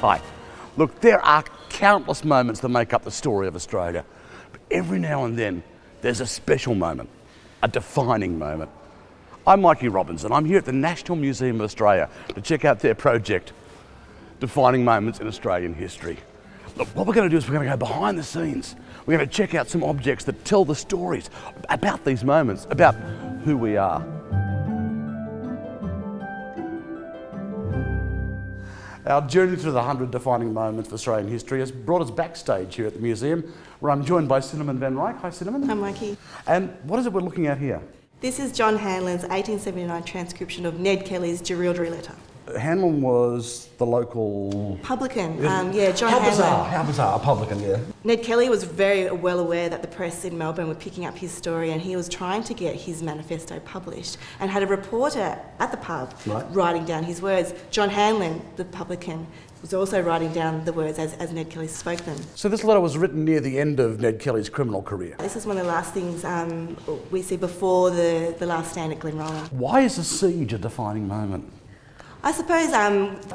Hi. Look, there are countless moments that make up the story of Australia. But every now and then, there's a special moment, a defining moment. I'm Mikey Robbins, and I'm here at the National Museum of Australia to check out their project, Defining Moments in Australian History. Look, what we're going to do is we're going to go behind the scenes. We're going to check out some objects that tell the stories about these moments, about who we are. Our journey through the 100 defining moments of Australian history has brought us backstage here at the museum, where I'm joined by Cinnamon Van Ryck. Hi, Cinnamon. Hi, Mikey. And what is it we're looking at here? This is John Hanlon's 1879 transcription of Ned Kelly's Jerilderie Letter. Hanlon was the local... Publican, John Hanlon. How bizarre, a publican, yeah. Ned Kelly was very well aware that the press in Melbourne were picking up his story, and he was trying to get his manifesto published, and had a reporter at the pub writing down his words. John Hanlon, the publican, was also writing down the words as Ned Kelly spoke them. So this letter was written near the end of Ned Kelly's criminal career. This is one of the last things we see before the last stand at Glenrowan. Why is the siege a defining moment? I suppose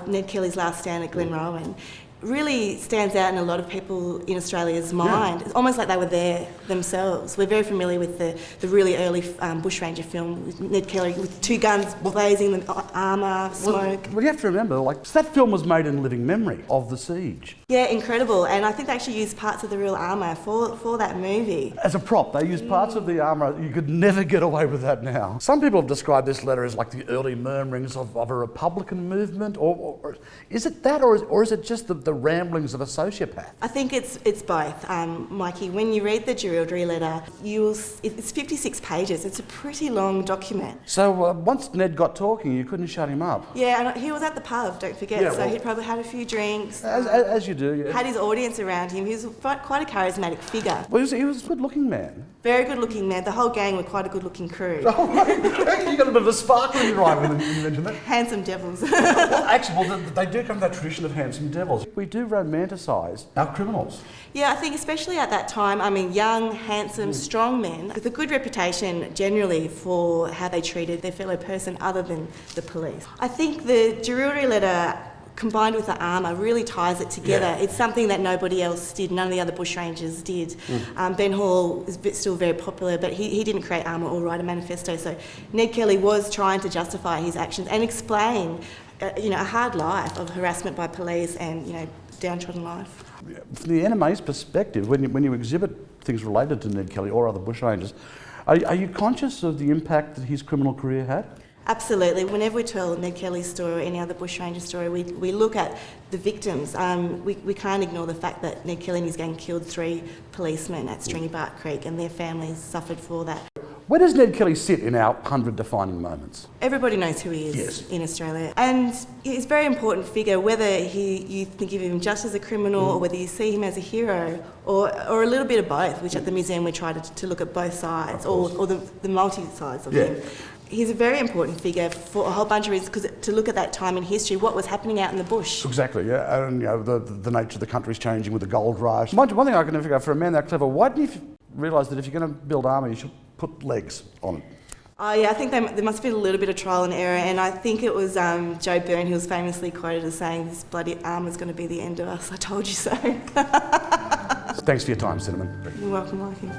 Ned Kelly's last stand at Glenrowan really stands out in a lot of people in Australia's mind. It's almost like they were there themselves. We're very familiar with the really early bushranger film with Ned Kelly with two guns blazing, the armour, smoke. Well, you have to remember, that film was made in living memory of the siege. Yeah, incredible. And I think they actually used parts of the real armour for that movie. As a prop, they used parts of the armour. You could never get away with that now. Some people have described this letter as like the early murmurings of a Republican movement, or is it that, or is it just the ramblings of a sociopath? I think it's both, Mikey. When you read the Jerilderie Letter, it's 56 pages. It's a pretty long document. So once Ned got talking, you couldn't shut him up. Yeah, and he was at the pub, don't forget, he'd probably had a few drinks. As you do, yeah. Had his audience around him. He was quite a charismatic figure. Well, he was a good-looking man. Very good-looking man. The whole gang were quite a good-looking crew. Oh, right. You got a bit of a sparkle in your eye when you mentioned that. Handsome devils. Well, they do come from that tradition of handsome devils. We do romanticise our criminals. Yeah, I think especially at that time, young, handsome, strong men with a good reputation generally for how they treated their fellow person other than the police. I think the Jerilderie Letter, combined with the armour, really ties it together. Yeah. It's something that nobody else did, none of the other bushrangers did. Ben Hall is still very popular, but he didn't create armour or write a manifesto, so Ned Kelly was trying to justify his actions and explain a hard life of harassment by police and downtrodden life. From the NMA's perspective, when you exhibit things related to Ned Kelly or other bushrangers, are you conscious of the impact that his criminal career had? Absolutely. Whenever we tell Ned Kelly's story or any other bushranger story, we look at the victims. We can't ignore the fact that Ned Kelly and his gang killed 3 policemen at Stringy Bark Creek, and their families suffered for that. Where does Ned Kelly sit in our 100 defining moments? Everybody knows who he is in Australia. And he's a very important figure, whether you think of him just as a criminal or whether you see him as a hero or a little bit of both, which at the museum we try to look at both sides or the multi-sides of him. He's a very important figure for a whole bunch of reasons, because to look at that time in history, what was happening out in the bush. Exactly, yeah, and the nature of the country's changing with the gold rush. One thing I can never figure out, for a man that clever, why didn't you realise that if you're going to build armour, you should put legs on it? Oh yeah, I think there must have been a little bit of trial and error, and I think it was Joe Byrne who was famously quoted as saying, "This bloody armour's going to be the end of us, I told you so." Thanks for your time, Cinnamon. You're welcome, Mikey.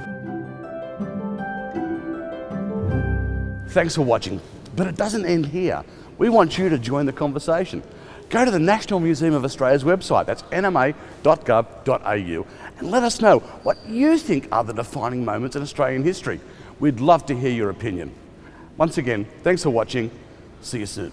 Thanks for watching, but it doesn't end here. We want you to join the conversation. Go to the National Museum of Australia's website, that's nma.gov.au, and let us know what you think are the defining moments in Australian history. We'd love to hear your opinion. Once again, thanks for watching. See you soon.